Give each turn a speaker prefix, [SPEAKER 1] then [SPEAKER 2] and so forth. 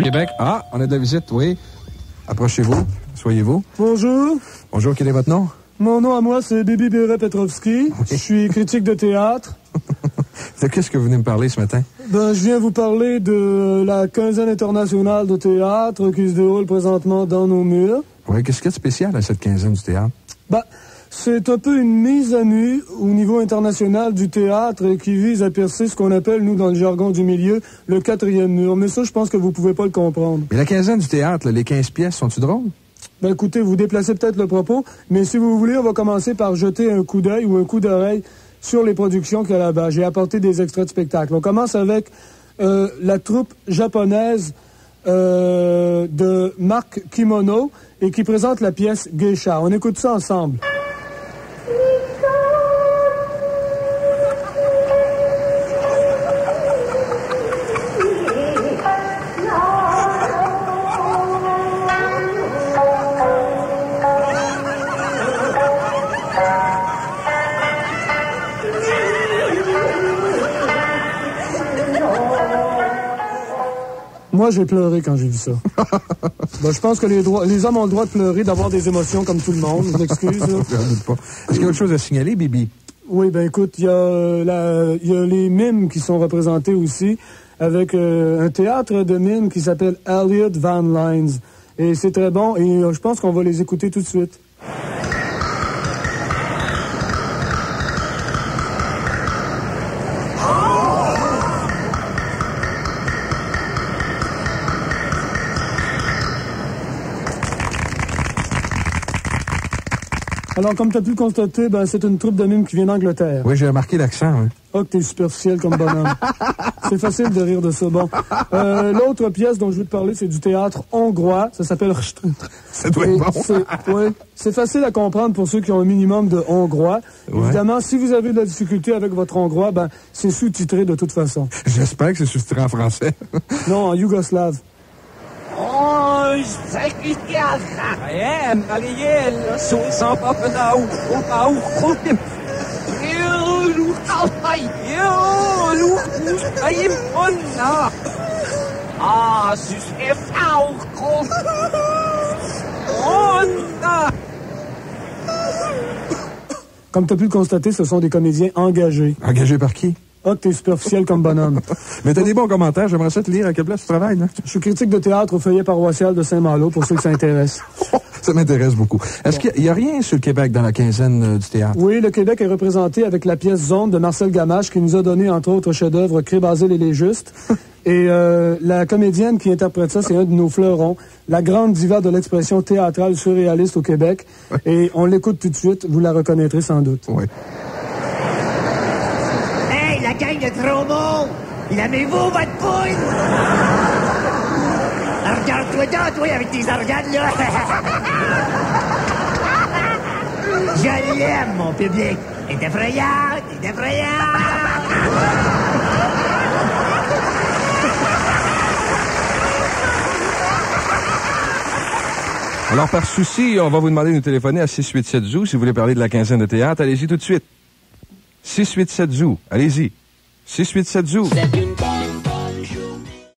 [SPEAKER 1] Québec. Ah, on a de la visite, oui. Approchez-vous. Soyez-vous.
[SPEAKER 2] Bonjour.
[SPEAKER 1] Bonjour, quel est votre nom?
[SPEAKER 2] Mon nom à moi, c'est Bibi Béret-Petrovski. Oui. Je suis critique de théâtre.
[SPEAKER 1] De qu'est-ce que vous venez me parler ce matin?
[SPEAKER 2] Ben, je viens vous parler de la quinzaine internationale de théâtre qui se déroule présentement dans nos murs.
[SPEAKER 1] Oui, qu'est-ce qu'il y a de spécial à cette quinzaine du théâtre?
[SPEAKER 2] Ben, c'est un peu une mise à nu au niveau international du théâtre qui vise à percer ce qu'on appelle, nous, dans le jargon du milieu, le quatrième mur. Mais ça, je pense que vous pouvez pas le comprendre.
[SPEAKER 1] Mais la quinzaine du théâtre, là, les 15 pièces, sont-tu drôles?
[SPEAKER 2] Ben, écoutez, vous déplacez peut-être le propos, mais si vous voulez, on va commencer par jeter un coup d'œil ou un coup d'oreille sur les productions qu'il y a là-bas. J'ai apporté des extraits de spectacle. On commence avec la troupe japonaise de Marc Kimono et qui présente la pièce Geisha. On écoute ça ensemble. Moi, j'ai pleuré quand j'ai vu ça. Ben, je pense que les hommes ont le droit de pleurer, d'avoir des émotions comme tout le monde. Je m'excuse.
[SPEAKER 1] J'en doute pas. Est-ce qu'il y a autre chose à signaler, Bibi?
[SPEAKER 2] Oui, ben écoute, il y a les mimes qui sont représentés aussi, avec un théâtre de mimes qui s'appelle Elliot Van Lines. Et c'est très bon, et je pense qu'on va les écouter tout de suite. Alors, comme tu as pu le constater, ben, c'est une troupe de mimes qui vient d'Angleterre.
[SPEAKER 1] Oui, j'ai remarqué l'accent, oui.
[SPEAKER 2] Oh, que t'es superficiel comme bonhomme. C'est facile de rire de ça. Bon. L'autre pièce dont je veux te parler, c'est du théâtre hongrois. Ça s'appelle...
[SPEAKER 1] Ça doit être bon.
[SPEAKER 2] Oui. C'est facile à comprendre pour ceux qui ont un minimum de hongrois. Ouais. Évidemment, si vous avez de la difficulté avec votre hongrois, ben, c'est sous-titré de toute façon.
[SPEAKER 1] J'espère que c'est sous-titré en français.
[SPEAKER 2] Non, en yougoslave. Comme tu as pu le constater, ce sont des comédiens engagés.
[SPEAKER 1] Engagés par qui?
[SPEAKER 2] Ah, t'es superficiel comme bonhomme.
[SPEAKER 1] Mais t'as des bons commentaires. J'aimerais ça te lire à quelle place tu travailles, là.
[SPEAKER 2] Je suis critique de théâtre au feuillet paroissial de Saint-Malo, pour ceux que ça intéresse.
[SPEAKER 1] Ça m'intéresse beaucoup. Est-ce qu'il y a rien sur le Québec dans la quinzaine du théâtre?
[SPEAKER 2] Oui, le Québec est représenté avec la pièce Zone de Marcel Gamache, qui nous a donné, entre autres chefs-d'œuvre, Cré-Basile et les Justes. Et la comédienne qui interprète ça, c'est un de nos fleurons, la grande diva de l'expression théâtrale surréaliste au Québec. Oui. Et on l'écoute tout de suite, vous la reconnaîtrez sans doute.
[SPEAKER 1] Oui.
[SPEAKER 3] Hey, la gang de Tromo! Aimez-vous votre poule? Regarde-toi donc, toi, avec tes organes, là! Je l'aime, mon public! T'es effrayant! T'es effrayant!
[SPEAKER 1] Alors, par souci, on va vous demander de nous téléphoner à 687 Zoo si vous voulez parler de la quinzaine de théâtre. Allez-y tout de suite. 687 Zoo. Allez-y. 687 Zoo.